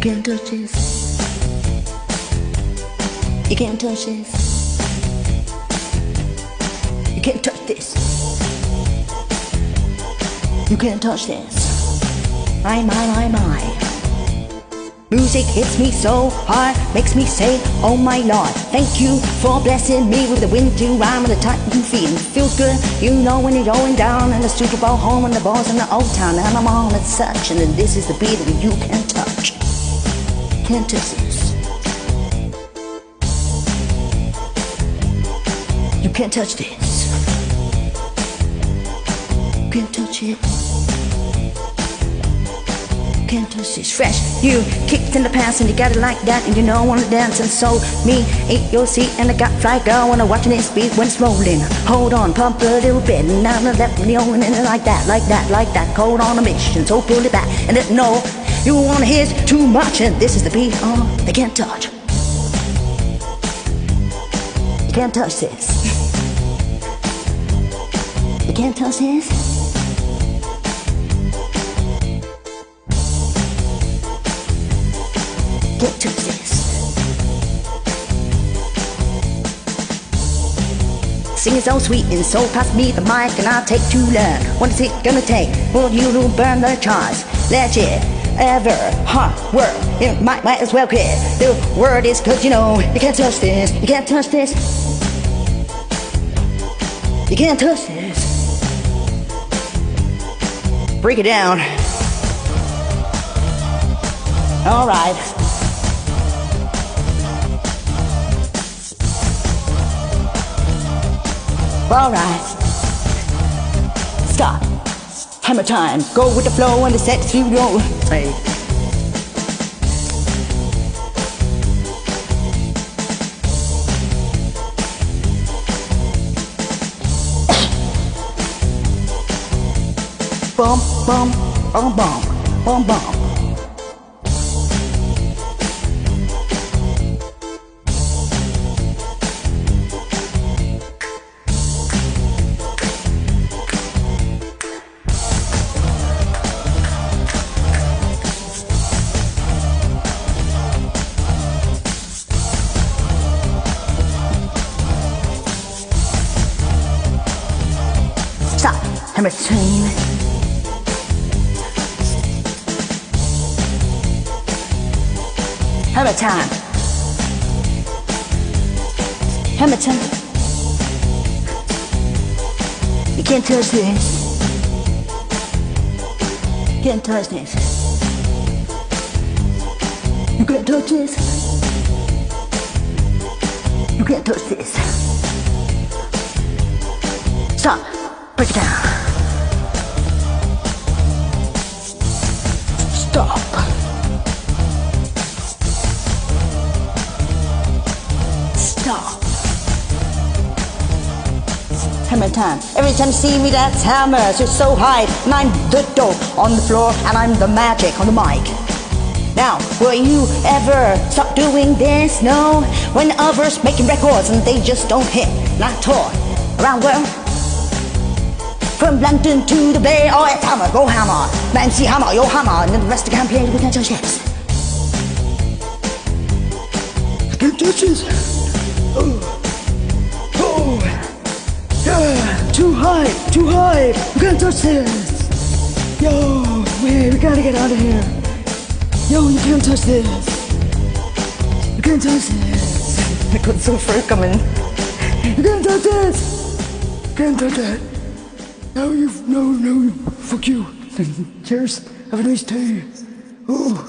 can't touch this. You can't touch this. You can't touch this. You can't touch this. My. Music hits me so hard, makes me say, oh my Lord. Thank you for blessing me with the wind to rhyme and the time you feel. It feels good, you know, when you're going down and the Super Bowl home and the balls in the old town. And I'm on as such, and this is the beat that you can't touch. Can't touch this. You can't touch this. You can't touch it. Can't touch this. Fresh, you kicked in the past and you got it like that, and you know I wanna dance, and so me ate your seat and I got fly girl when I'm watching it speed when it's rolling. Hold on, pump a little bit, and now I left me on and like that. Cold on a mission, so pull it back and let know you wanna hear too much, and this is the beat they can't touch. You can't touch this. You can't touch this. Can't touch this. Singing so sweet and so pass me the mic and I'll take too long. What is it gonna take for you to burn the charts? Legit, ever, hard work, it might as well quit. The word is cause you know you can't touch this. You can't touch this. You can't touch this. Break it down. Alright. Alright, stop, hammer time, go with the flow and the set you know. Say, bum, bum, bum, bum, bum, bum. Stop, hammer time. Hammer time. Hammer time. You can't touch this. You can't touch this. You can't touch this. You can't touch this. Stop. Break it down. Stop. Stop. Hammer time. Every time you see me, that's hammer. So it's so high, and I'm the dope on the floor, and I'm the magic on the mic. Now, will you ever stop doing this? No. When others making records and they just don't hit, not tour around world. From London to the Bay, oh it's hammer, go hammer. Nancy hammer, yo hammer, and then the rest of the campaign we can't touch this. I can't touch this. Oh, yeah, too high, we can't touch this. Yo, man, we gotta get out of here. Yo, you can't touch this. You can't touch this. I got so far coming. You can't touch this. You can't touch that. No, fuck you. Cheers. Have a nice day. Oh.